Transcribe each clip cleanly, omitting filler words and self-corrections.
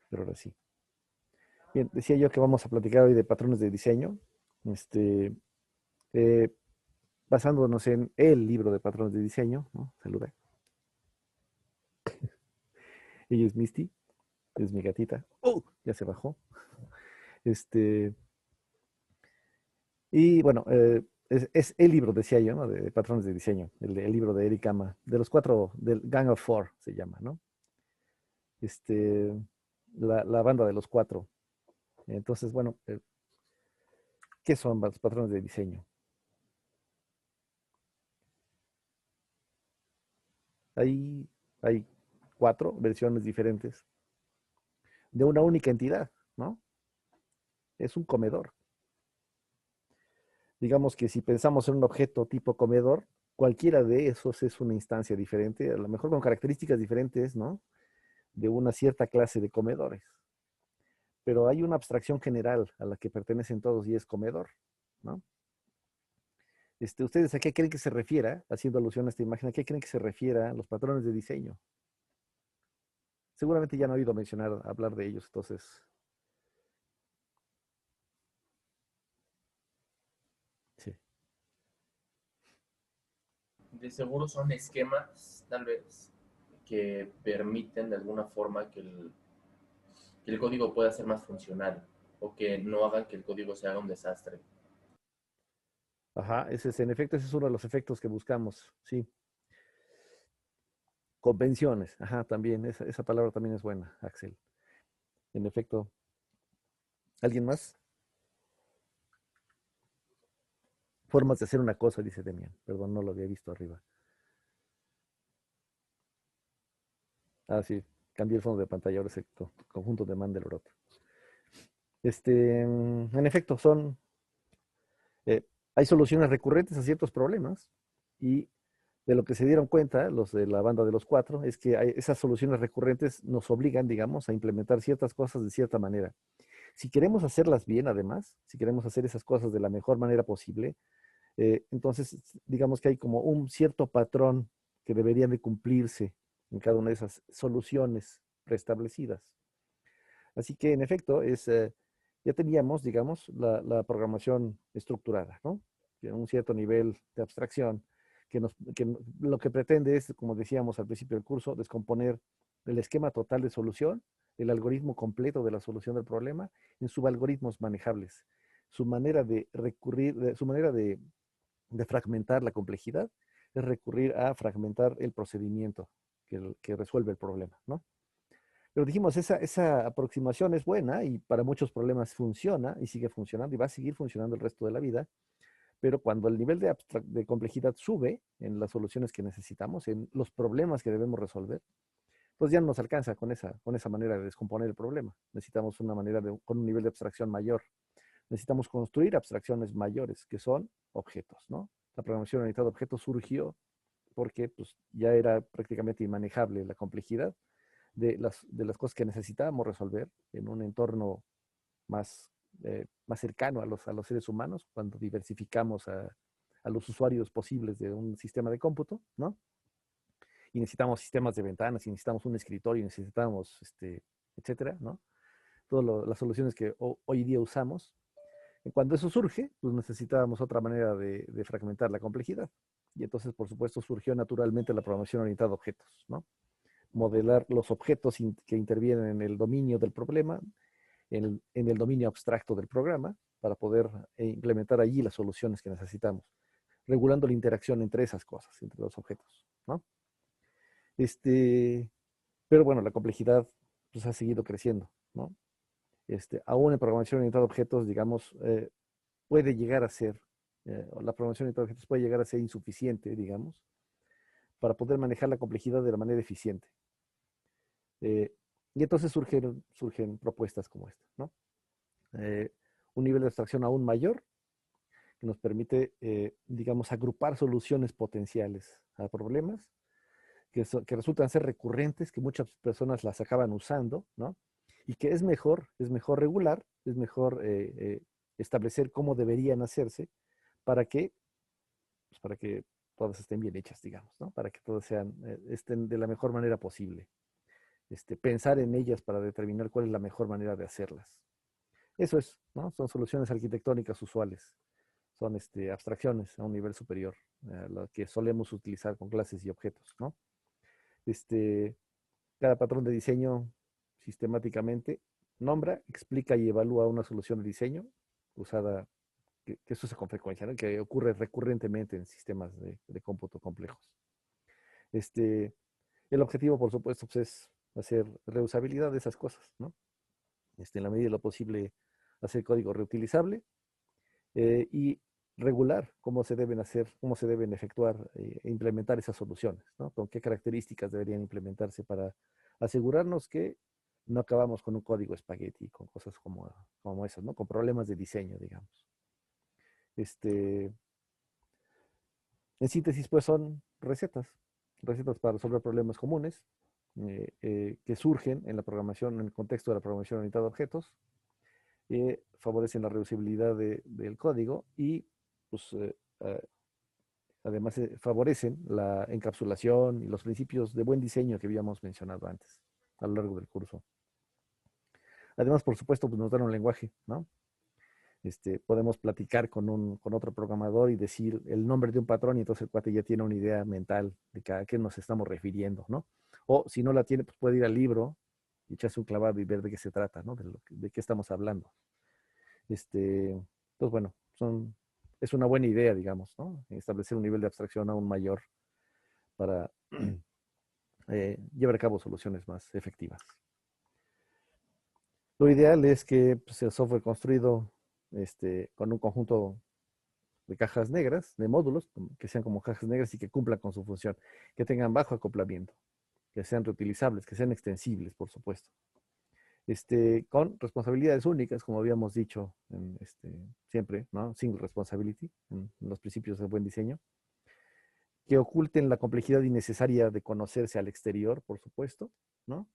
pero ahora sí. Bien, decía yo que vamos a platicar hoy de patrones de diseño, eh, basándonos en el libro de patrones de diseño, ¿no? Saluda. Ella es Misty, es mi gatita. ¡Oh! Ya se bajó. Este, y bueno, es el libro, decía yo, ¿no? De patrones de diseño, el libro de Eric Ama, de los cuatro, del Gang of Four se llama, ¿no? Este, la banda de los cuatro. Entonces, bueno, ¿qué son los patrones de diseño? Hay, hay cuatro versiones diferentes de una única entidad, ¿no? Es un comedor. Digamos que si pensamos en un objeto tipo comedor, cualquiera de esos es una instancia diferente, a lo mejor con características diferentes, ¿no? De una cierta clase de comedores. Pero hay una abstracción general a la que pertenecen todos y es comedor, ¿no? ¿Ustedes a qué creen que se refiera, haciendo alusión a esta imagen, a qué creen que se refiera los patrones de diseño? Seguramente ya han oído mencionar, hablar de ellos, entonces, sí. De seguro son esquemas, tal vez, que permiten de alguna forma que el código pueda ser más funcional o que no hagan que el código se haga un desastre. Ajá, en efecto, ese es uno de los efectos que buscamos, sí. Convenciones, ajá, también, esa palabra también es buena, Axel. En efecto, ¿alguien más? Formas de hacer una cosa, dice Demian. Perdón, no lo había visto arriba. Ah, sí, cambié el fondo de pantalla, ahora es el conjunto de Mandelbrot. En efecto, eh, hay soluciones recurrentes a ciertos problemas y de lo que se dieron cuenta los de la banda de los cuatro es que esas soluciones recurrentes nos obligan, digamos, a implementar ciertas cosas de cierta manera. Si queremos hacerlas bien, además, si queremos hacer esas cosas de la mejor manera posible, entonces digamos que hay como un cierto patrón que deberían de cumplirse en cada una de esas soluciones preestablecidas. Así que en efecto, ya teníamos, digamos, la programación estructurada, ¿no? En un cierto nivel de abstracción lo que pretende es, como decíamos al principio del curso, descomponer el esquema total de solución, el algoritmo completo de la solución del problema en subalgoritmos manejables. Su manera de recurrir, su manera de fragmentar la complejidad es recurrir a fragmentar el procedimiento que resuelve el problema, ¿no? Pero dijimos, esa aproximación es buena y para muchos problemas funciona y sigue funcionando y va a seguir funcionando el resto de la vida, pero cuando el nivel de complejidad sube en las soluciones que necesitamos, en los problemas que debemos resolver, pues ya no nos alcanza con esa manera de descomponer el problema. Necesitamos una manera con un nivel de abstracción mayor. Necesitamos construir abstracciones mayores, que son objetos, ¿no? La programación orientada a objetos surgió porque pues, ya era prácticamente inmanejable la complejidad de las cosas que necesitábamos resolver en un entorno más, más cercano a los seres humanos, cuando diversificamos a los usuarios posibles de un sistema de cómputo, ¿no? Y necesitamos sistemas de ventanas, y necesitamos un escritorio, y necesitamos, etcétera, ¿no? Todas las soluciones que hoy día usamos. Cuando eso surge, pues necesitábamos otra manera de fragmentar la complejidad. Y entonces, por supuesto, surgió naturalmente la programación orientada a objetos, ¿no? Modelar los objetos que intervienen en el dominio del problema, en el dominio abstracto del programa, para poder implementar allí las soluciones que necesitamos, regulando la interacción entre esas cosas, entre los objetos, ¿no? Este, pero bueno, la complejidad pues, ha seguido creciendo, ¿no? Aún en programación orientada a objetos, digamos, puede llegar a ser, la programación orientada a objetos puede llegar a ser insuficiente, digamos, para poder manejar la complejidad de la manera eficiente. Eh, y entonces surgen propuestas como esta, ¿no? Eh, un nivel de abstracción aún mayor que nos permite, digamos, agrupar soluciones potenciales a problemas que resultan ser recurrentes, que muchas personas las acaban usando, ¿no? Y que es mejor regular, es mejor establecer cómo deberían hacerse para que, pues, para que todas estén bien hechas, digamos, ¿no? Para que todas estén de la mejor manera posible. pensar en ellas para determinar cuál es la mejor manera de hacerlas. Eso es, ¿no? Son soluciones arquitectónicas usuales. Son abstracciones a un nivel superior, lo que solemos utilizar con clases y objetos, ¿no? Este, Cada patrón de diseño sistemáticamente nombra, explica y evalúa una solución de diseño usada, que se usa con frecuencia, ¿no? Que ocurre recurrentemente en sistemas de cómputo complejos. El objetivo, por supuesto, pues, es hacer reusabilidad de esas cosas, ¿no? En la medida de lo posible, hacer código reutilizable y regular cómo se deben hacer, cómo se deben efectuar e implementar esas soluciones, ¿no? Con qué características deberían implementarse para asegurarnos que no acabamos con un código espagueti, con cosas como esas, ¿no? Con problemas de diseño, digamos. En síntesis, pues son recetas para resolver problemas comunes que surgen en la programación, en el contexto de la programación orientada a objetos, favorecen la reusabilidad del código y pues, además favorecen la encapsulación y los principios de buen diseño que habíamos mencionado antes a lo largo del curso. Además, por supuesto, pues nos dan un lenguaje, ¿no? Podemos platicar con otro programador y decir el nombre de un patrón y entonces el cuate ya tiene una idea mental de a qué nos estamos refiriendo, ¿no? O si no la tiene, pues puede ir al libro y echarse un clavado y ver de qué se trata, ¿no? De qué estamos hablando. Pues bueno, es una buena idea, digamos, ¿no? Establecer un nivel de abstracción aún mayor para llevar a cabo soluciones más efectivas. Lo ideal es que pues, el software construido con un conjunto de cajas negras, de módulos, que sean como cajas negras y que cumplan con su función, que tengan bajo acoplamiento, que sean reutilizables, que sean extensibles, por supuesto. Con responsabilidades únicas, como habíamos dicho siempre, ¿no? Single responsibility, en los principios de buen diseño, que oculten la complejidad innecesaria de conocerse al exterior, por supuesto, ¿no?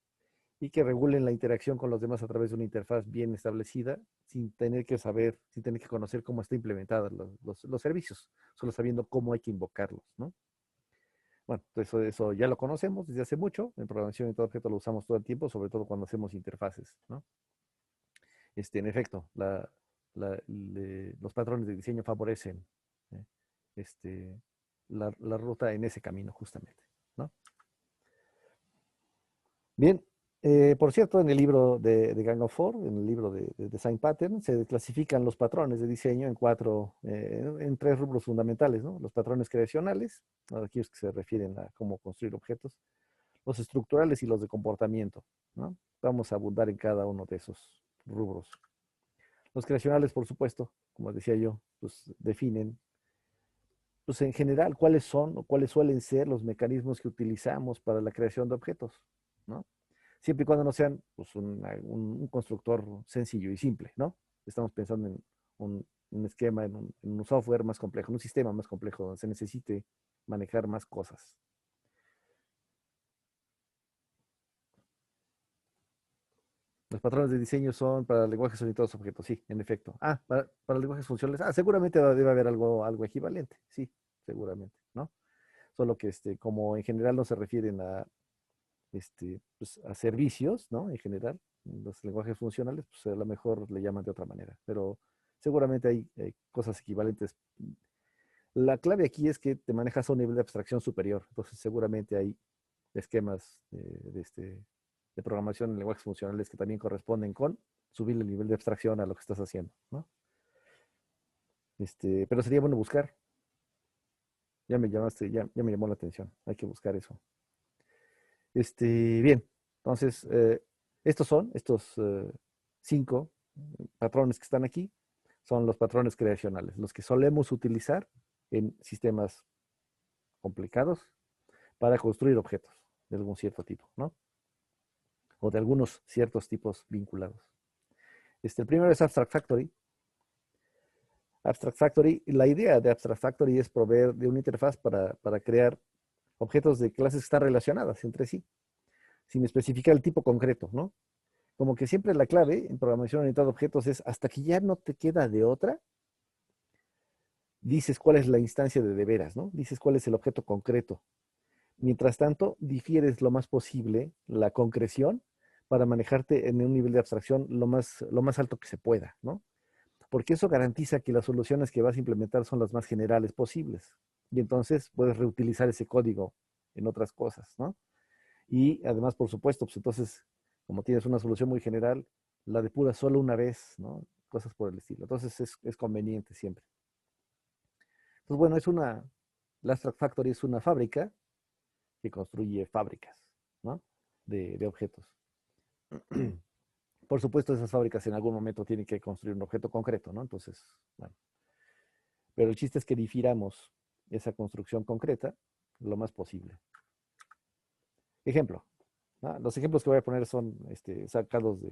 Y que regulen la interacción con los demás a través de una interfaz bien establecida, sin tener que saber, sin tener que conocer cómo está implementada los servicios, solo sabiendo cómo hay que invocarlos, ¿no? Bueno, eso ya lo conocemos desde hace mucho, en programación y todo objeto lo usamos todo el tiempo, sobre todo cuando hacemos interfaces, ¿no? En efecto, los patrones de diseño favorecen ¿eh? La ruta en ese camino, justamente, ¿no? Bien, por cierto, en el libro de Gang of Four, en el libro de Design Pattern, se clasifican los patrones de diseño en tres rubros fundamentales, ¿no? Los patrones creacionales, aquellos que se refieren a cómo construir objetos, los estructurales y los de comportamiento, ¿no? Vamos a abundar en cada uno de esos rubros. Los creacionales, por supuesto, como decía yo, pues definen, pues en general, cuáles son o cuáles suelen ser los mecanismos que utilizamos para la creación de objetos, ¿no? Siempre y cuando no sean pues, un constructor sencillo y simple, ¿no? Estamos pensando en un esquema, en un software más complejo, en un sistema más complejo, donde se necesite manejar más cosas. Los patrones de diseño son para lenguajes orientados a objetos, sí, en efecto. Para lenguajes funcionales, seguramente debe haber algo equivalente, sí, seguramente, ¿no? Solo que como en general no se refieren pues, a servicios, ¿no? En general, los lenguajes funcionales, pues a lo mejor le llaman de otra manera, pero seguramente hay cosas equivalentes. La clave aquí es que te manejas a un nivel de abstracción superior, entonces seguramente hay esquemas de programación en lenguajes funcionales que también corresponden con subir el nivel de abstracción a lo que estás haciendo, ¿no? Pero sería bueno buscar. Ya me llamaste, ya me llamó la atención. Hay que buscar eso. Bien, entonces, estos 5 patrones que están aquí, son los patrones creacionales, los que solemos utilizar en sistemas complicados para construir objetos de algún cierto tipo, ¿no? O de algunos ciertos tipos vinculados. El primero es Abstract Factory. Abstract Factory, la idea de Abstract Factory es proveer de una interfaz para crear objetos de clases que están relacionadas entre sí, sin especificar el tipo concreto, ¿no? Como que siempre la clave en programación orientada a objetos es hasta que ya no te queda de otra, dices cuál es la instancia de veras, ¿no? Dices cuál es el objeto concreto. Mientras tanto, difieres lo más posible la concreción para manejarte en un nivel de abstracción lo más alto que se pueda, ¿no? Porque eso garantiza que las soluciones que vas a implementar son las más generales posibles. Y entonces puedes reutilizar ese código en otras cosas, ¿no? Y además, por supuesto, pues entonces, como tienes una solución muy general, la depuras solo una vez, ¿no? Cosas por el estilo. Entonces es conveniente siempre. Entonces, bueno, la Abstract Factory es una fábrica que construye fábricas, ¿no? De objetos. Por supuesto, esas fábricas en algún momento tienen que construir un objeto concreto, ¿no? Entonces, bueno. Pero el chiste es que difiramos esa construcción concreta lo más posible. Ejemplo, ¿no? Los ejemplos que voy a poner son sacados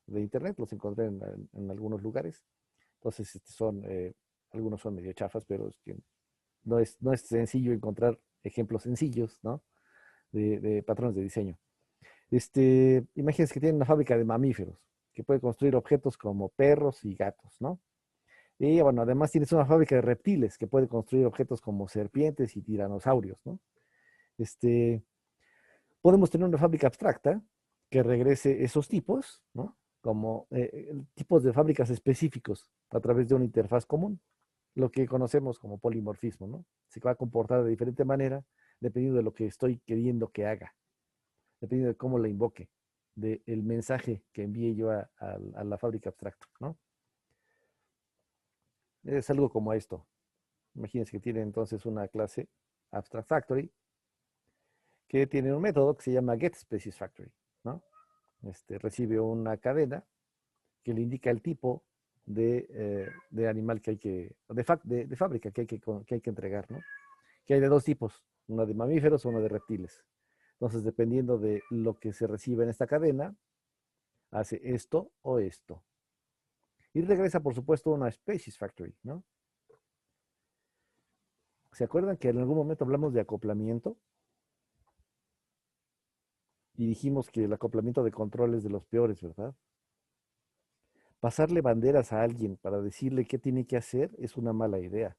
de internet, los encontré en algunos lugares. Entonces, algunos son medio chafas, pero es que no es sencillo encontrar ejemplos sencillos, ¿no? De patrones de diseño. Imagínense que tienen una fábrica de mamíferos que puede construir objetos como perros y gatos, ¿no? Y bueno, además tienes una fábrica de reptiles que puede construir objetos como serpientes y tiranosaurios, ¿no? Este, Podemos tener una fábrica abstracta que regrese esos tipos, ¿no? Como tipos de fábricas específicos a través de una interfaz común, lo que conocemos como polimorfismo, ¿no? Se va a comportar de diferente manera dependiendo de lo que estoy queriendo que haga, dependiendo de cómo la invoque, del mensaje que envíe yo a la fábrica abstracta, ¿no? Es algo como esto. Imagínense que tiene entonces una clase Abstract Factory que tiene un método que se llama getSpeciesFactory, ¿no? Recibe una cadena que le indica el tipo de animal que hay de fábrica que hay que entregar, ¿no? Que hay de dos tipos, una de mamíferos o una de reptiles. Entonces, dependiendo de lo que se recibe en esta cadena, hace esto o esto. Y regresa, por supuesto, a una Species Factory, ¿no? ¿Se acuerdan que en algún momento hablamos de acoplamiento? Y dijimos que el acoplamiento de control es de los peores, ¿verdad? Pasarle banderas a alguien para decirle qué tiene que hacer es una mala idea.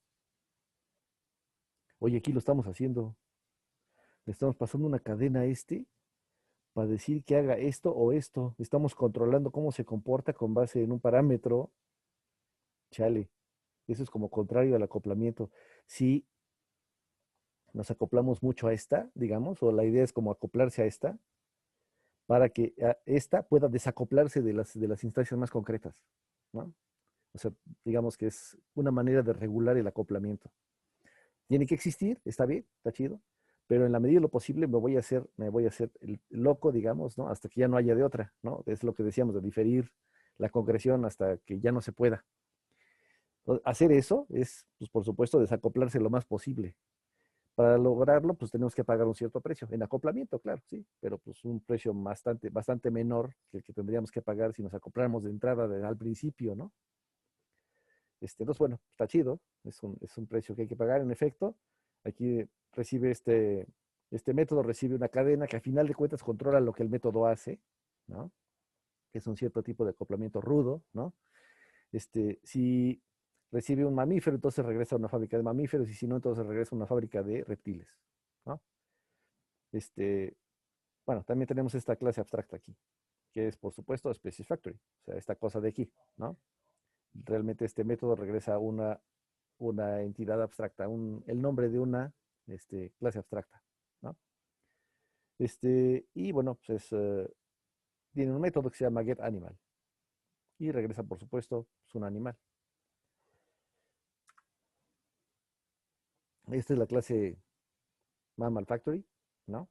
Oye, aquí lo estamos haciendo. Le estamos pasando una cadena a para decir que haga esto o esto. Estamos controlando cómo se comporta con base en un parámetro. Chale, eso es como contrario al acoplamiento. Si nos acoplamos mucho a esta, digamos, o la idea es como acoplarse a esta, para que esta pueda desacoplarse de las instancias más concretas, ¿no? O sea, digamos que es una manera de regular el acoplamiento. Tiene que existir, está bien, está chido, pero en la medida de lo posible me voy a hacer el loco, digamos, ¿no? Hasta que ya no haya de otra, ¿no? Es lo que decíamos, de diferir la concreción hasta que ya no se pueda. Hacer eso es, pues, por supuesto, desacoplarse lo más posible. Para lograrlo, pues tenemos que pagar un cierto precio. En acoplamiento, claro, sí, pero pues un precio bastante menor que el que tendríamos que pagar si nos acopláramos de entrada al principio, ¿no? Entonces, bueno, está chido, es un precio que hay que pagar, en efecto. Aquí recibe este método, recibe una cadena que a final de cuentas controla lo que el método hace, ¿no? Que es un cierto tipo de acoplamiento rudo, ¿no? Si recibe un mamífero, entonces regresa a una fábrica de mamíferos, y si no, entonces regresa a una fábrica de reptiles, ¿no? Este, bueno, también tenemos esta clase abstracta aquí, que es, por supuesto, Species Factory, o sea, esta cosa de aquí, ¿no? Realmente este método regresa a una entidad abstracta, el nombre de una clase abstracta, ¿no? Y bueno, pues tiene un método que se llama getAnimal y regresa, por supuesto, es un animal. Esta es la clase Mammal Factory, ¿no?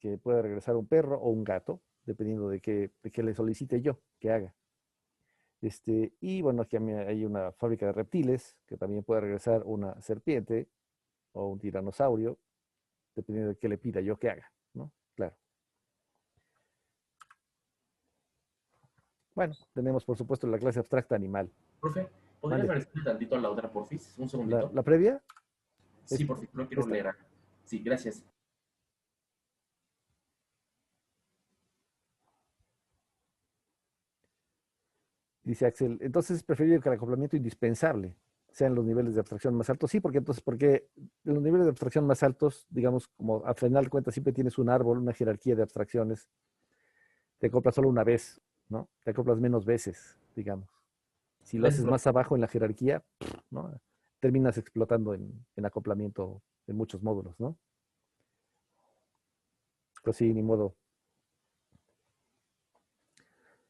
Que puede regresar un perro o un gato, dependiendo de qué le solicite yo que haga. Y bueno, aquí hay una fábrica de reptiles que también puede regresar una serpiente o un tiranosaurio, dependiendo de qué le pida yo que haga, ¿no? Claro. Bueno, tenemos por supuesto la clase abstracta animal. Profe, ¿podría Mande. regresar tantito a la otra, porfis? Un segundito. La previa Sí, es porfis, no quiero esta. leer acá. Sí, gracias. Dice Axel, entonces es preferible que el acoplamiento indispensable. sean los niveles de abstracción más altos. Sí, porque en los niveles de abstracción más altos, digamos, como a final de cuentas siempre tienes un árbol, una jerarquía de abstracciones, te acoplas solo una vez, ¿no? Te acoplas menos veces, digamos. Si lo Gracias haces por... más abajo en la jerarquía, ¿no? Terminas explotando en acoplamiento en muchos módulos, ¿no? Pues sí, ni modo.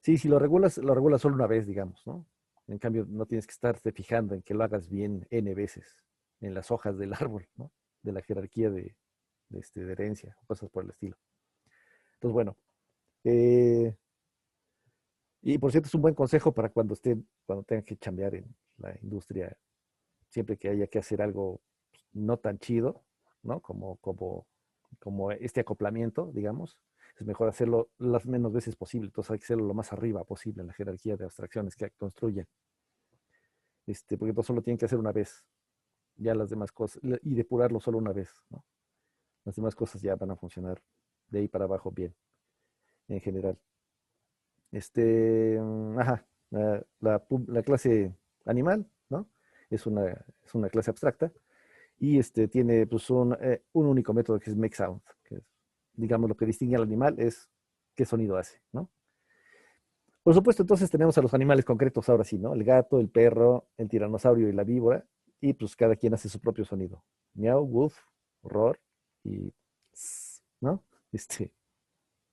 Sí, si lo regulas solo una vez, digamos, ¿no? En cambio, no tienes que estarte fijando en que lo hagas bien N veces en las hojas del árbol, ¿no? De la jerarquía de herencia, cosas por el estilo. Entonces, bueno, eh, y por cierto, es un buen consejo para cuando tengan que chambear en la industria, siempre que haya que hacer algo pues, no tan chido, ¿no? Como este acoplamiento, digamos, es mejor hacerlo las menos veces posible. Entonces hay que hacerlo lo más arriba posible en la jerarquía de abstracciones que construyen. Porque entonces solo tienen que hacer una vez, ya las demás cosas, y depurarlo solo una vez, ¿no? Las demás cosas ya van a funcionar de ahí para abajo bien, en general. Ajá, la clase animal, ¿no? Es una clase abstracta y tiene pues un único método que es make sound, que es, digamos, lo que distingue al animal es qué sonido hace, ¿no? Por supuesto, entonces tenemos a los animales concretos ahora sí, ¿no? El gato, el perro, el tiranosaurio y la víbora, y pues cada quien hace su propio sonido. Miau, woof, roar y ¿no?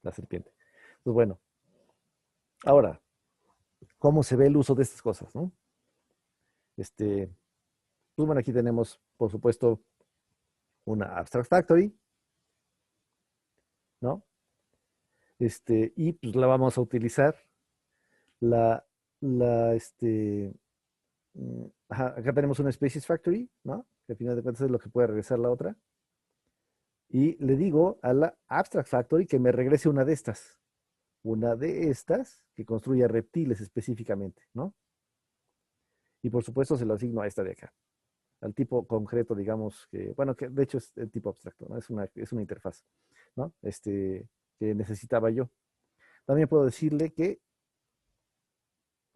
La serpiente. Pues bueno, ahora, ¿cómo se ve el uso de estas cosas, no? Este, pues bueno, aquí tenemos, por supuesto, una Abstract Factory, ¿no? Y pues la vamos a utilizar. La, ajá, acá tenemos una Species Factory, ¿no? Que al final de cuentas es lo que puede regresar la otra. Y le digo a la Abstract Factory que me regrese una de estas. Una de estas que construya reptiles específicamente, ¿no? Y por supuesto se lo asigno a esta de acá. Al tipo concreto, digamos, bueno, que de hecho es el tipo abstracto, ¿no? Es una interfaz, ¿no? Que necesitaba yo. También puedo decirle que,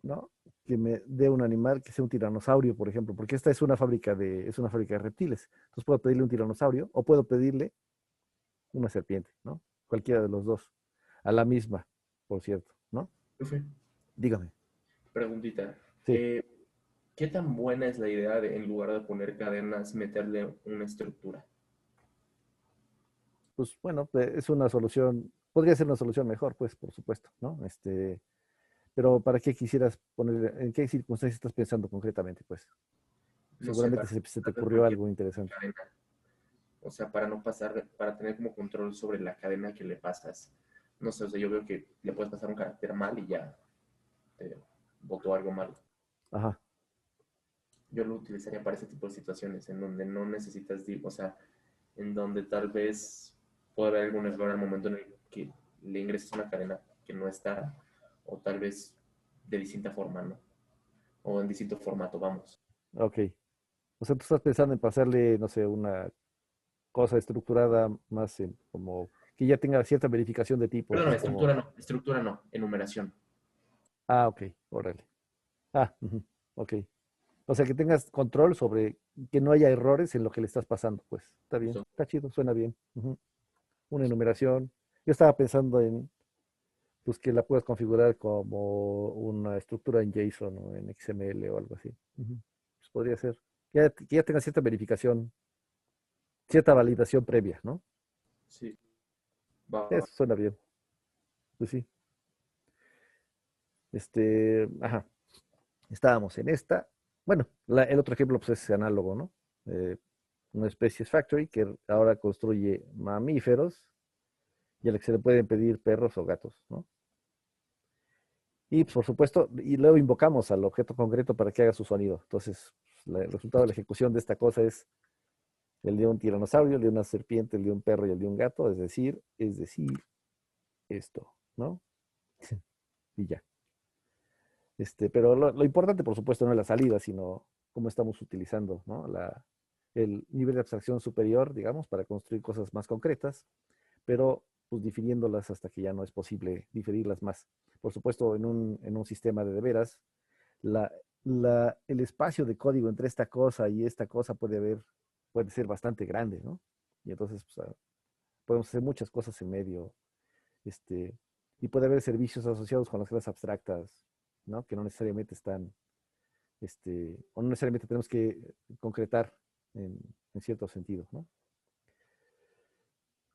¿no? Que me dé un animal que sea un tiranosaurio, por ejemplo, porque esta es una fábrica de reptiles. Entonces puedo pedirle un tiranosaurio o puedo pedirle una serpiente, ¿no? Cualquiera de los dos. A la misma, por cierto, ¿no? Profe, Dígame. preguntita. Sí, ¿Qué tan buena es la idea de, en lugar de poner cadenas, meterle una estructura? pues bueno, es una solución, podría ser una solución mejor, pues, por supuesto, ¿no? Pero ¿para qué quisieras poner, en qué circunstancias estás pensando concretamente, pues? No sé, Seguramente para se te hacer ocurrió cualquier algo interesante. cadena. O sea, para no pasar, para tener como control sobre la cadena que le pasas. No sé, o sea, yo veo que le puedes pasar un carácter mal y ya te botó algo mal. Ajá, Yo lo utilizaría para ese tipo de situaciones en donde no necesitas, o sea, en donde tal vez puede haber algún error al momento en el que le ingresas una cadena que no está, o tal vez de distinta forma, ¿no? O en distinto formato, vamos. ok. O sea, tú estás pensando en pasarle, no sé, una cosa estructurada más como que ya tenga cierta verificación de tipos, Perdón, ¿no? Como, estructura no, enumeración. ok, órale. Ujú, ok. O sea, que tengas control sobre que no haya errores en lo que le estás pasando, pues. Está bien, Justo. está chido, suena bien. Ujú. Una enumeración. Yo estaba pensando en, pues, que la puedas configurar como una estructura en JSON o en XML o algo así. Ujú. Pues podría ser. Que ya tenga cierta verificación, cierta validación previa, ¿no? Sí, va, va, va. Eso suena bien. Pues sí. Ajá. Estábamos en esta. Bueno, el otro ejemplo pues, es análogo, ¿no? Eh, una Species Factory que ahora construye mamíferos y a la que se le pueden pedir perros o gatos, ¿no? Y pues, por supuesto, y luego invocamos al objeto concreto para que haga su sonido. Entonces, el resultado de la ejecución de esta cosa es el de un tiranosaurio, el de una serpiente, el de un perro y el de un gato, es decir, esto, ¿no? Y ya. Pero lo importante, por supuesto, no es la salida, sino cómo estamos utilizando, ¿no? El nivel de abstracción superior, digamos, para construir cosas más concretas, pero pues difiriéndolas hasta que ya no es posible diferirlas más. Por supuesto, en un sistema de veras, el espacio de código entre esta cosa y esta cosa puede ser bastante grande, ¿no? Y entonces pues, podemos hacer muchas cosas en medio, este, y puede haber servicios asociados con las clases abstractas, ¿no? Que no necesariamente están, o no necesariamente tenemos que concretar en, en cierto sentido, ¿no?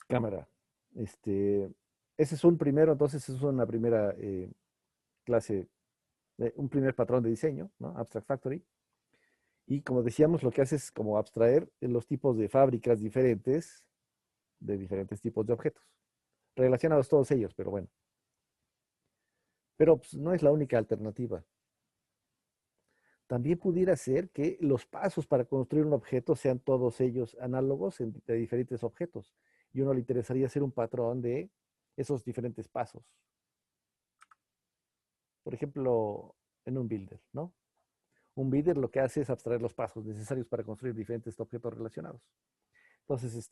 Cámara. Este, ese es un primero, entonces es una primera clase, un primer patrón de diseño, ¿no? Abstract Factory. Y como decíamos, lo que hace es como abstraer los tipos de fábricas diferentes de diferentes tipos de objetos, relacionados todos ellos, pero bueno. Pero pues, no es la única alternativa. También pudiera ser que los pasos para construir un objeto sean todos ellos análogos de diferentes objetos. Y uno le interesaría hacer un patrón de esos diferentes pasos. Por ejemplo, en un builder, ¿no? Un builder lo que hace es abstraer los pasos necesarios para construir diferentes objetos relacionados. Entonces,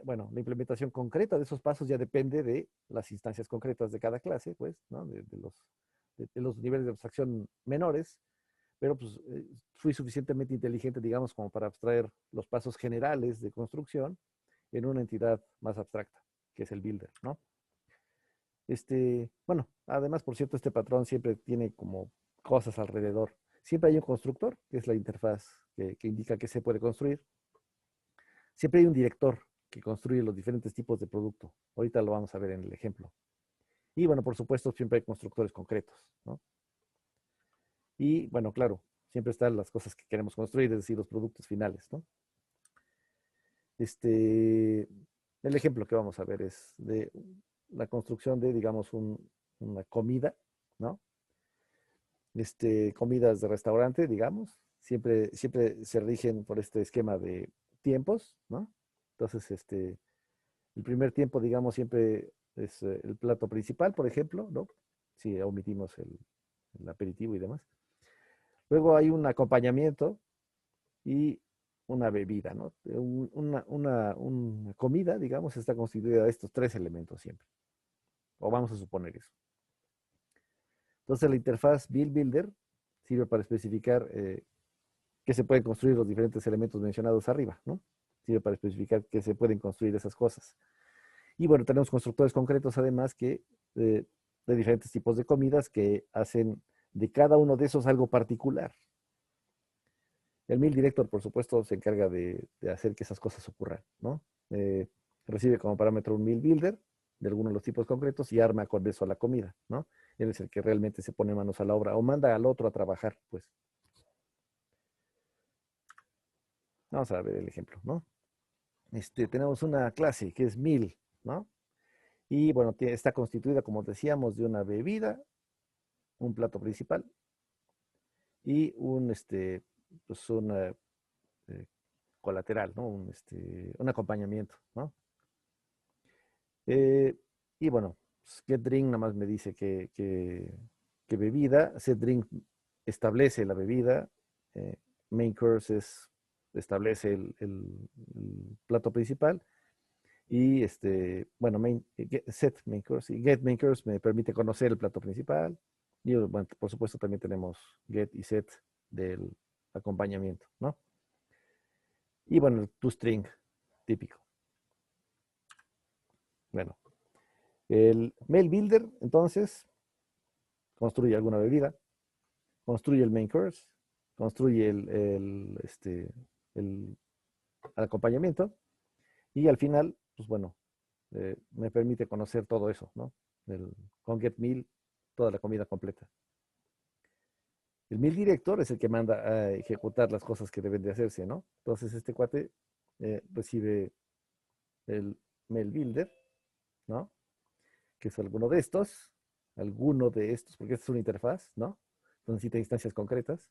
bueno, la implementación concreta de esos pasos ya depende de las instancias concretas de cada clase, pues, ¿no? De los niveles de abstracción menores, pero pues fui suficientemente inteligente, digamos, como para abstraer los pasos generales de construcción en una entidad más abstracta, que es el builder, ¿no? Bueno, además, por cierto, este patrón siempre tiene como cosas alrededor. Siempre hay un constructor, que es la interfaz que indica que se puede construir. Siempre hay un director que construye los diferentes tipos de producto. Ahorita lo vamos a ver en el ejemplo. Y bueno, por supuesto, siempre hay constructores concretos, ¿no? Y bueno, claro, siempre están las cosas que queremos construir, es decir, los productos finales, ¿no? El ejemplo que vamos a ver es de la construcción de, digamos, una comida, ¿no? Comidas de restaurante, digamos, siempre se rigen por este esquema de tiempos, ¿no? Entonces, el primer tiempo, digamos, siempre es el plato principal, por ejemplo, ¿no? Si omitimos el aperitivo y demás. Luego hay un acompañamiento y una bebida, ¿no? Una comida, digamos, está constituida de estos tres elementos siempre. O vamos a suponer eso. Entonces la interfaz Build Builder sirve para especificar qué se pueden construir los diferentes elementos mencionados arriba, ¿no? Sirve para especificar qué se pueden construir esas cosas. Y bueno, tenemos constructores concretos además de diferentes tipos de comidas que hacen de cada uno de esos algo particular. El Meal Director, por supuesto, se encarga de hacer que esas cosas ocurran, ¿no? Recibe como parámetro un Meal Builder de algunos de los tipos concretos y arma con eso la comida, ¿no? Él es el que realmente se pone manos a la obra o manda al otro a trabajar, pues. Vamos a ver el ejemplo, ¿no? Tenemos una clase que es Meal, ¿no? Y bueno, está constituida, como decíamos, de una bebida, un plato principal y pues eh, colateral, ¿no? Un acompañamiento, ¿no? Eh, y bueno, pues, getDrink nada más me dice que bebida, setDrink establece la bebida, eh, main course establece el plato principal y bueno, set main course y get main course me permite conocer el plato principal y bueno, por supuesto también tenemos get y set del acompañamiento, ¿no? Y bueno, el toString típico. Bueno, el mail builder entonces construye alguna bebida, construye el main course, construye el acompañamiento y al final, pues bueno, me permite conocer todo eso, ¿no? Con get meal, toda la comida completa. El meal director es el que manda a ejecutar las cosas que deben de hacerse, ¿no? Entonces este cuate recibe el mail builder, ¿no? Que es alguno de estos, porque esta es una interfaz, ¿no? Entonces necesita instancias concretas.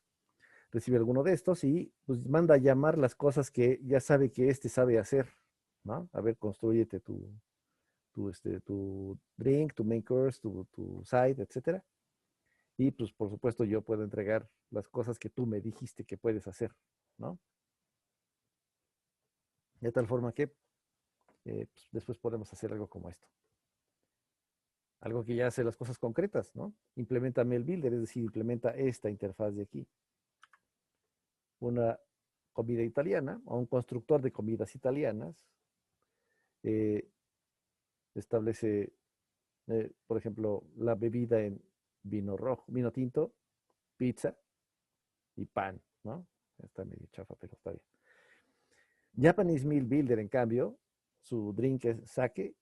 Recibe alguno de estos y pues manda a llamar las cosas que ya sabe que sabe hacer, ¿no? A ver, construyete tu drink, tu main course, tu side, etcétera. Y pues por supuesto yo puedo entregar las cosas que tú me dijiste que puedes hacer, ¿no? De tal forma que pues, después podemos hacer algo como esto. Algo que ya hace las cosas concretas, ¿no? Implementa Mail Builder, es decir, implementa esta interfaz de aquí, una comida italiana o un constructor de comidas italianas eh, establece, por ejemplo, la bebida en vino rojo, vino tinto, pizza y pan, ¿no? Está medio chafa, pero está bien. Japanese Meal Builder, en cambio, su drink es sake,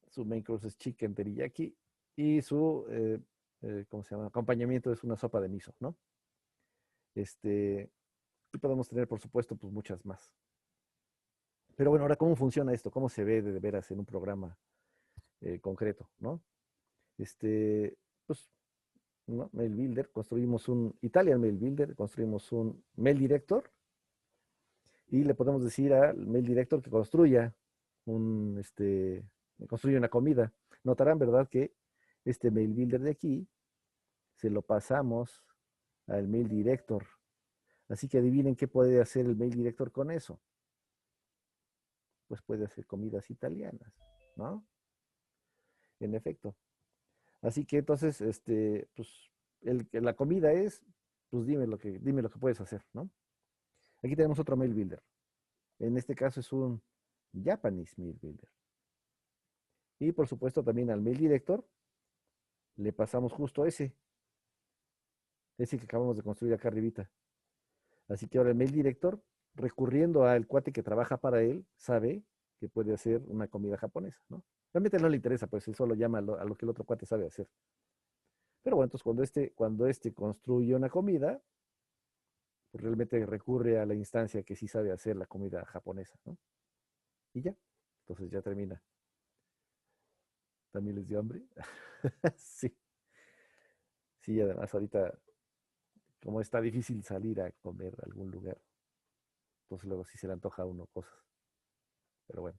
su main course es chicken teriyaki y su, ¿cómo se llama? Acompañamiento es una sopa de miso, ¿no? Y podemos tener, por supuesto, pues muchas más. Pero bueno, ahora, ¿cómo funciona esto? ¿Cómo se ve de veras en un programa concreto, ¿no? Pues, ¿no? Mail Builder, construimos un Italian Mail Builder, construimos un Mail Director y le podemos decir al Mail Director que construya construye una comida. Notarán, ¿verdad? Que este Mail Builder de aquí se lo pasamos al Mail Director. Así que adivinen qué puede hacer el Mail Director con eso. Pues puede hacer comidas italianas, ¿no? En efecto. Así que entonces, pues, la comida es, pues dime lo que puedes hacer, ¿no? Aquí tenemos otro Mail Builder. En este caso es un Japanese Mail Builder. Y por supuesto también al Mail Director le pasamos justo ese que acabamos de construir acá arribita. Así que ahora el Mail Director, recurriendo al cuate que trabaja para él, sabe que puede hacer una comida japonesa, ¿no? Realmente no le interesa, pues él solo llama a lo que el otro cuate sabe hacer. Pero bueno, entonces cuando este construye una comida, pues realmente recurre a la instancia que sí sabe hacer la comida japonesa, ¿no? Y ya, entonces ya termina. ¿También les dio hambre? Sí, sí, además ahorita, como está difícil salir a comer a algún lugar, entonces luego sí se le antoja a uno cosas. Pero bueno,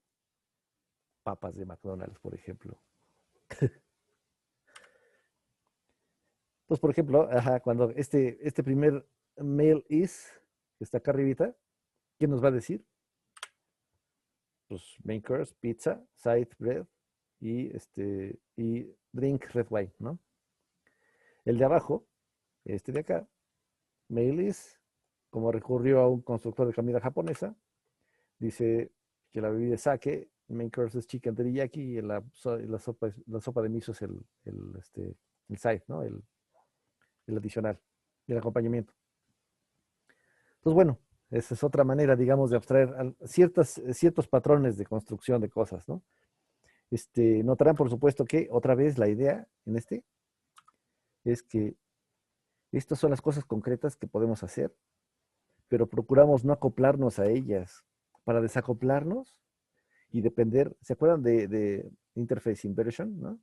papas de McDonald's, por ejemplo. Entonces, por ejemplo, ajá, cuando este primer mail is, que está acá arribita, ¿qué nos va a decir? Pues main course, pizza, side bread y drink red wine, ¿no? El de abajo, este de acá, mail is, como recurrió a un constructor de comida japonesa, dice que la bebida es sake, main course es chicken teriyaki y la sopa de miso es el side, ¿no? El adicional, el acompañamiento. Entonces, bueno, esa es otra manera, digamos, de abstraer ciertos patrones de construcción de cosas, ¿no? Notarán, por supuesto, que otra vez la idea en es que estas son las cosas concretas que podemos hacer, pero procuramos no acoplarnos a ellas. Para desacoplarnos y depender, ¿se acuerdan de Interface Inversion, ¿no?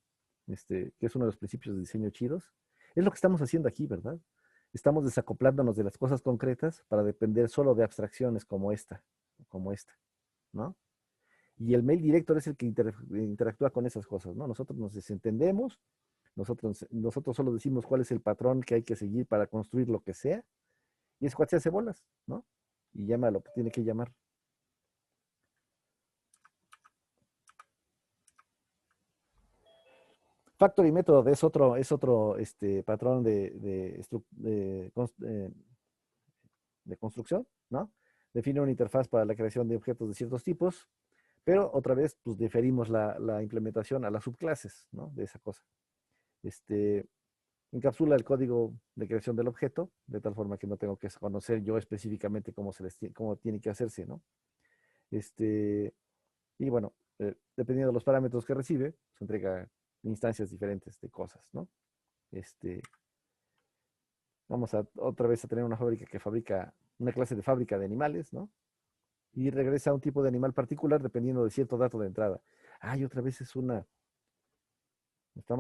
Que es uno de los principios de diseño chidos? Es lo que estamos haciendo aquí, ¿verdad? Estamos desacoplándonos de las cosas concretas para depender solo de abstracciones como esta, ¿no? Y el mail director es el que interactúa con esas cosas, ¿no? Nosotros nos desentendemos, nosotros solo decimos cuál es el patrón que hay que seguir para construir lo que sea, y es cual se hace bolas, ¿no? Y llama lo que tiene que llamar. Factory Method es otro patrón de construcción, ¿no? Define una interfaz para la creación de objetos de ciertos tipos, pero otra vez, pues diferimos la implementación a las subclases, ¿no? De esa cosa. Encapsula el código de creación del objeto, de tal forma que no tengo que conocer yo específicamente cómo tiene que hacerse, ¿no? Y bueno, dependiendo de los parámetros que recibe, se entrega instancias diferentes de cosas, ¿no? Vamos otra vez a tener una fábrica que fabrica, una clase de fábrica de animales, ¿no? Y regresa a un tipo de animal particular dependiendo de cierto dato de entrada. Y otra vez estamos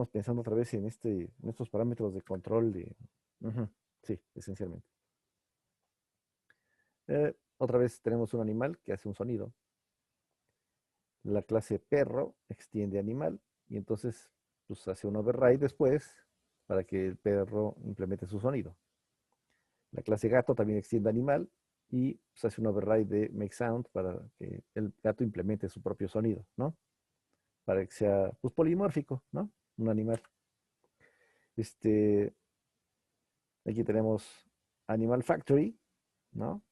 pensando otra vez en estos parámetros de control de, ujú, sí, esencialmente. Otra vez tenemos un animal que hace un sonido. La clase perro extiende animal y entonces pues, hace un override después para que el perro implemente su sonido. La clase gato también extiende animal y pues, hace un override de make sound para que el gato implemente su propio sonido, ¿no? Para que sea pues, polimórfico, ¿no? Un animal. Aquí tenemos Animal Factory, ¿no?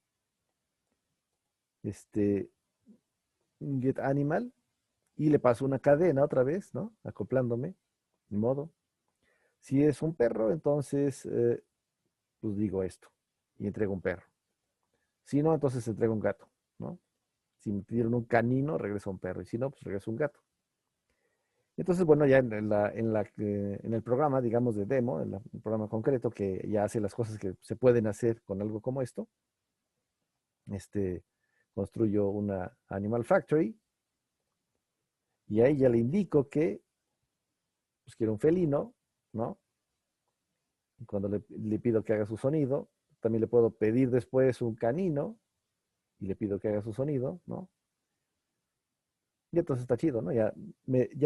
este, get animal, y le paso una cadena otra vez, ¿no? Acoplándome, ni modo. Si es un perro, entonces, pues digo esto, y entrego un perro. Si no, entonces entrego un gato, ¿no? Si me pidieron un canino, regreso un perro, y si no, pues regreso un gato. Entonces, bueno, ya en el programa, digamos, de demo, el programa concreto que ya hace las cosas que se pueden hacer con algo como esto, este, construyo una Animal Factory y ahí ya le indico que pues, quiero un felino, ¿no? Y cuando le pido que haga su sonido, también le puedo pedir después un canino y le pido que haga su sonido, ¿no? Y entonces está chido, ¿no? Ya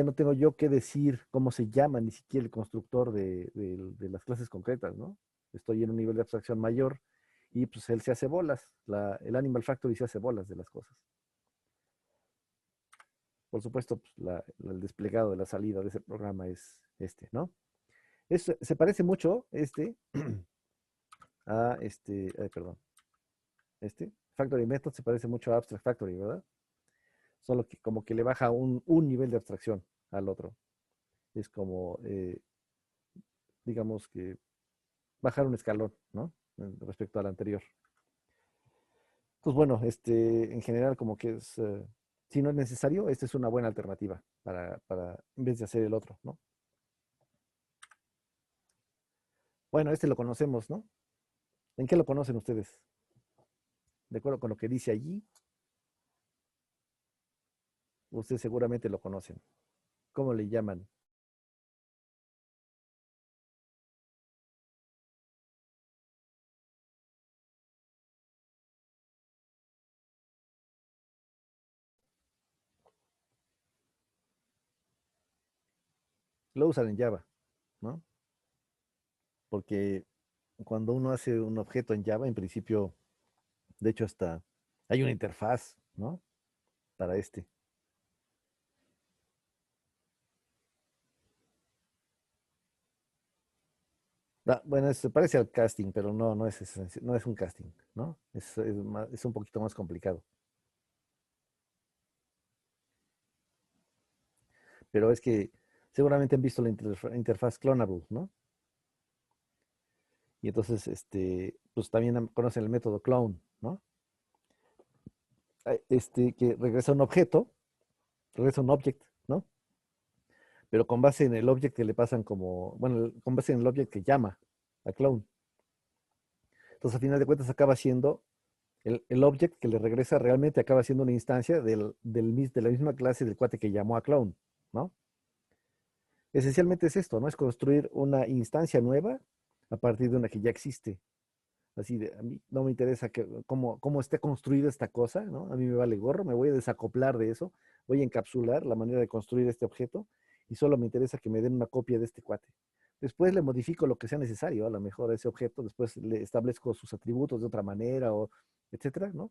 no tengo yo que decir cómo se llama ni siquiera el constructor de las clases concretas, ¿no? Estoy en un nivel de abstracción mayor y pues él se hace bolas, el Animal Factory se hace bolas de las cosas. Por supuesto, pues, el desplegado de la salida de ese programa es este, ¿no? Se parece mucho perdón, Factory Method se parece mucho a Abstract Factory, ¿verdad? Solo que como que le baja un nivel de abstracción al otro. Es como, digamos que bajar un escalón, ¿no? Respecto al anterior. Pues bueno, en general como que si no es necesario, esta es una buena alternativa en vez de hacer el otro, ¿no? Bueno, lo conocemos, ¿no? ¿En qué lo conocen ustedes? De acuerdo con lo que dice allí, ustedes seguramente lo conocen. ¿Cómo le llaman? Lo usan en Java, ¿no? Porque cuando uno hace un objeto en Java, en principio, de hecho, hasta hay una interfaz, ¿no? Para bueno, se parece al casting, pero no es un casting, ¿no? Es un poquito más complicado. Pero es que seguramente han visto la interfaz Clonable, ¿no? Y entonces, pues también conocen el método clone, ¿no? Que regresa un objeto, regresa un object, ¿no? Pero con base en el object que le pasan bueno, con base en el object que llama a clone. Entonces, a final de cuentas, acaba siendo el object que le regresa realmente acaba siendo una instancia de la misma clase del cuate que llamó a clone, ¿no? Esencialmente es esto, ¿no? Es construir una instancia nueva a partir de una que ya existe. Así de, a mí no me interesa cómo esté construida esta cosa, ¿no? A mí me vale gorro, me voy a desacoplar de eso, voy a encapsular la manera de construir este objeto y solo me interesa que me den una copia de este cuate. Después le modifico lo que sea necesario, a lo mejor a ese objeto, después le establezco sus atributos de otra manera, o etcétera, ¿no?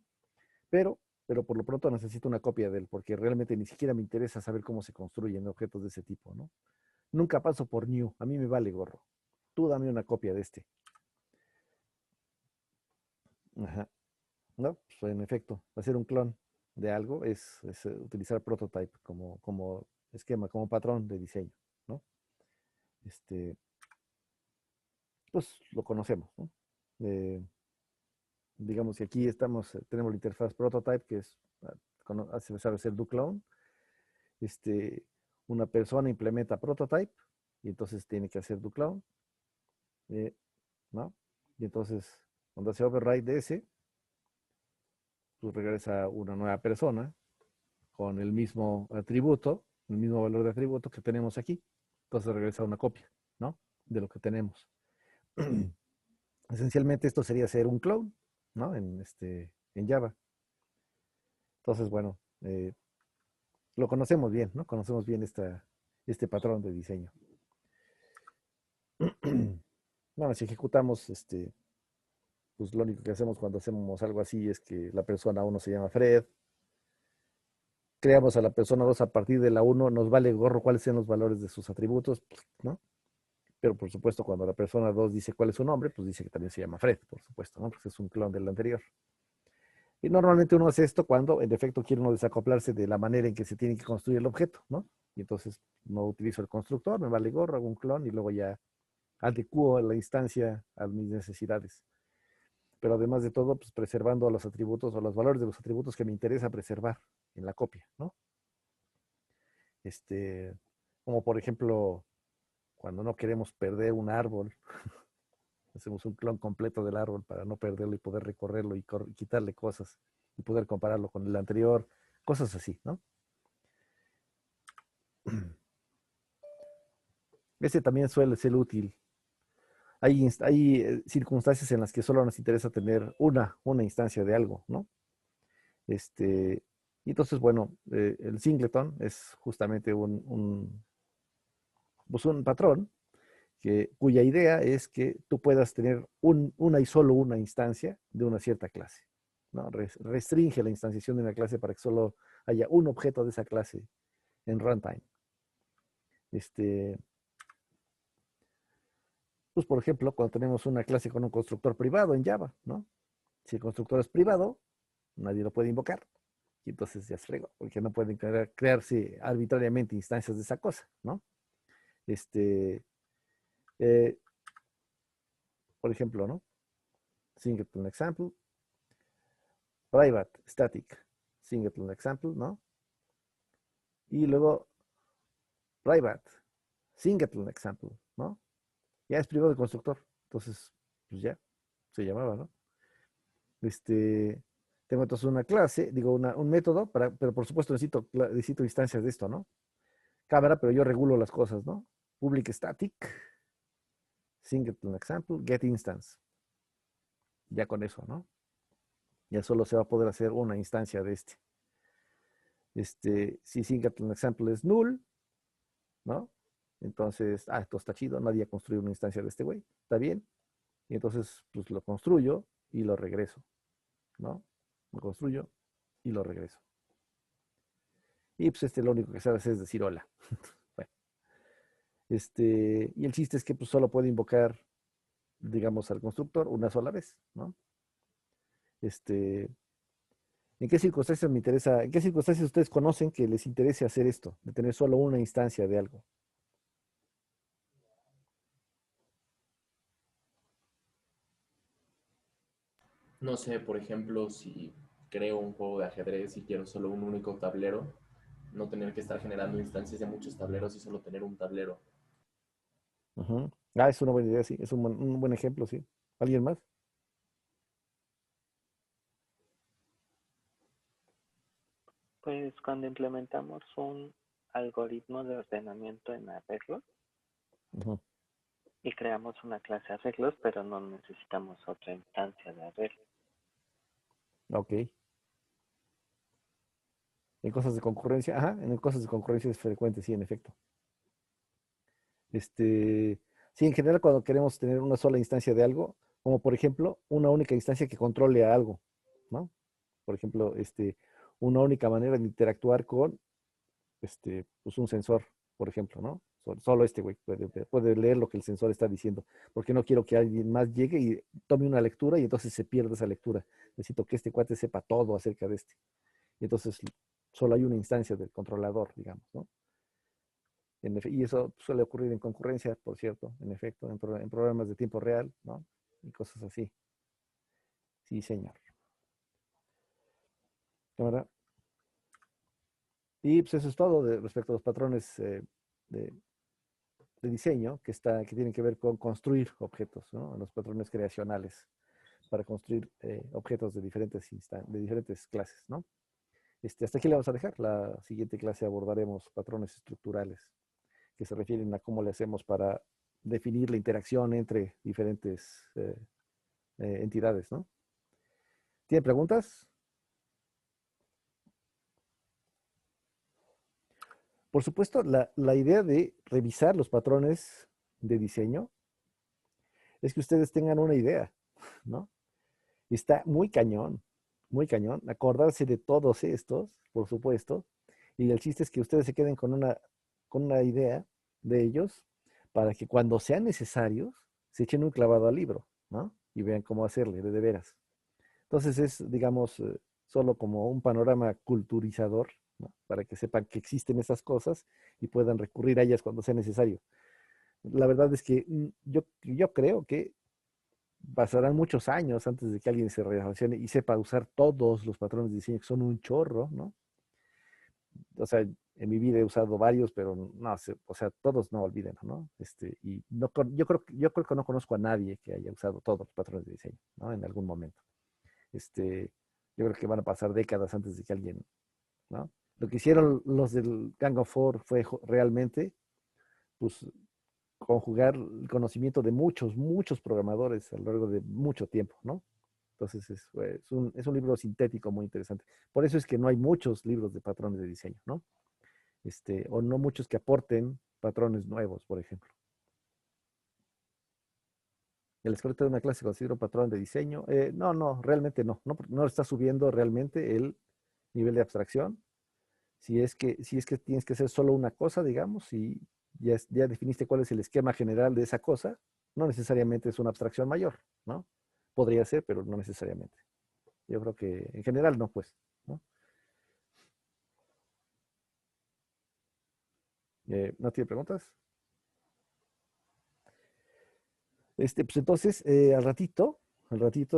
Pero por lo pronto necesito una copia de él, porque realmente ni siquiera me interesa saber cómo se construyen objetos de ese tipo, ¿no? Nunca paso por new, a mí me vale gorro. Tú dame una copia de este. Ajá. No, pues en efecto, hacer un clon de algo es utilizar prototype como esquema, como patrón de diseño, ¿no? Este, pues lo conocemos, ¿no? Eh, digamos que aquí tenemos la interfaz prototype, que sabe hacer do clone. Este, una persona implementa prototype y entonces tiene que hacer do clone, ¿no? Y entonces, cuando hace override de ese, pues regresa una nueva persona con el mismo atributo, el mismo valor de atributo que tenemos aquí. Entonces regresa una copia, ¿no? De lo que tenemos. Esencialmente esto sería hacer un clone, ¿no? En Java. Entonces, bueno, lo conocemos bien, ¿no? Conocemos bien este patrón de diseño. Bueno, si ejecutamos, pues lo único que hacemos cuando hacemos algo así es que la persona 1 se llama Fred, creamos a la persona 2 a partir de la 1, nos vale gorro cuáles sean los valores de sus atributos, ¿no? Pero por supuesto, cuando la persona 2 dice cuál es su nombre, pues dice que también se llama Fred, por supuesto, ¿no? Porque es un clon del anterior. Y normalmente uno hace esto cuando en efecto quiere uno desacoplarse de la manera en que se tiene que construir el objeto, ¿no? Y entonces no utilizo el constructor, me vale gorro, hago un clon y luego ya adecuo la instancia a mis necesidades. Pero además de todo, pues preservando los atributos o los valores de los atributos que me interesa preservar en la copia, ¿no? Este, como por ejemplo, cuando no queremos perder un árbol, hacemos un clon completo del árbol para no perderlo y poder recorrerlo y quitarle cosas y poder compararlo con el anterior, cosas así, ¿no? Ese también suele ser útil. Hay circunstancias en las que solo nos interesa tener una instancia de algo, ¿no? Este, y entonces, bueno, el singleton es justamente pues un patrón cuya idea es que tú puedas tener una y solo una instancia de una cierta clase, ¿no? Restringe la instanciación de una clase para que solo haya un objeto de esa clase en runtime. Pues, por ejemplo, cuando tenemos una clase con un constructor privado en Java, ¿no? Si el constructor es privado, nadie lo puede invocar. Y entonces ya se fregó, porque no pueden crearse arbitrariamente instancias de esa cosa, ¿no? Este, eh, por ejemplo, ¿no? Singleton example, private static singleton example, ¿no? Y luego private singleton example, ¿no? Ya es privado el constructor, entonces, pues ya, se llamaba, ¿no? Tengo entonces una clase, digo, un método, pero por supuesto necesito instancias de esto, ¿no? Cámara, pero yo regulo las cosas, ¿no? Public static, singleton example, get instance. Ya con eso, ¿no? Ya solo se va a poder hacer una instancia de este. Si singleton example es null, ¿no? Entonces, esto está chido, nadie ha construido una instancia de este güey, está bien. Y entonces, pues lo construyo y lo regreso, ¿no? Lo construyo y lo regreso. Y pues lo único que sabe hacer es decir hola. Bueno, y el chiste es que pues solo puede invocar, digamos, al constructor una sola vez, ¿no? ¿En qué circunstancias me interesa, en qué circunstancias ustedes conocen que les interese hacer esto, de tener solo una instancia de algo? No sé, por ejemplo, si creo un juego de ajedrez y quiero solo un único tablero, no tener que estar generando instancias de muchos tableros y solo tener un tablero. Ujú. Es una buena idea, sí, es un buen ejemplo, sí. ¿Alguien más? Pues cuando implementamos un algoritmo de ordenamiento en arreglos Ujú. y creamos una clase arreglos, pero no necesitamos otra instancia de arreglos. Ok. En cosas de concurrencia, en cosas de concurrencia es frecuente, sí, en efecto. Sí, en general cuando queremos tener una sola instancia de algo, como por ejemplo, una única instancia que controle a algo, ¿no? Por ejemplo, una única manera de interactuar con, pues un sensor, por ejemplo, ¿no? Solo este güey puede leer lo que el sensor está diciendo, porque no quiero que alguien más llegue y tome una lectura y entonces se pierda esa lectura. Necesito que este cuate sepa todo acerca de este. Y entonces solo hay una instancia del controlador, digamos, ¿no? Y eso suele ocurrir en concurrencia, por cierto, en efecto, en programas de tiempo real, ¿no? Y cosas así. Sí, señor. Cámara. Y pues eso es todo respecto a los patrones de, de diseño que tienen que ver con construir objetos, ¿no? Los patrones creacionales para construir objetos de diferentes clases, ¿no? Hasta aquí le vamos a dejar. La siguiente clase abordaremos patrones estructurales que se refieren a cómo le hacemos para definir la interacción entre diferentes entidades, ¿no? ¿Tiene preguntas? Por supuesto, la idea de revisar los patrones de diseño es que ustedes tengan una idea, ¿no? Está muy cañón, acordarse de todos estos, por supuesto, y el chiste es que ustedes se queden con una idea de ellos para que cuando sean necesarios se echen un clavado al libro, ¿no? Y vean cómo hacerle de veras. Entonces es, digamos, solo como un panorama culturizador, ¿no? Para que sepan que existen esas cosas y puedan recurrir a ellas cuando sea necesario. La verdad es que yo creo que pasarán muchos años antes de que alguien se relacione y sepa usar todos los patrones de diseño, que son un chorro, ¿no? O sea, en mi vida he usado varios, pero no sé, o sea, todos no olviden, ¿no? Y no, yo creo que no conozco a nadie que haya usado todos los patrones de diseño, ¿no? En algún momento. Yo creo que van a pasar décadas antes de que alguien, ¿no? Lo que hicieron los del Gang of Four fue realmente, pues, conjugar el conocimiento de muchos programadores a lo largo de mucho tiempo, ¿no? Entonces es un libro sintético muy interesante. Por eso es que no hay muchos libros de patrones de diseño, ¿no? O no muchos que aporten patrones nuevos, por ejemplo. ¿El esqueleto de una clase considera un patrón de diseño? No, realmente no. No está subiendo realmente el nivel de abstracción. Si es que tienes que hacer solo una cosa, digamos, y ya definiste cuál es el esquema general de esa cosa, no necesariamente es una abstracción mayor, ¿no? Podría ser, pero no necesariamente. Yo creo que en general no, pues, ¿no? ¿No tiene preguntas? Pues entonces, al ratito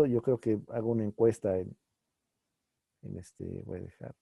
yo creo que hago una encuesta voy a dejar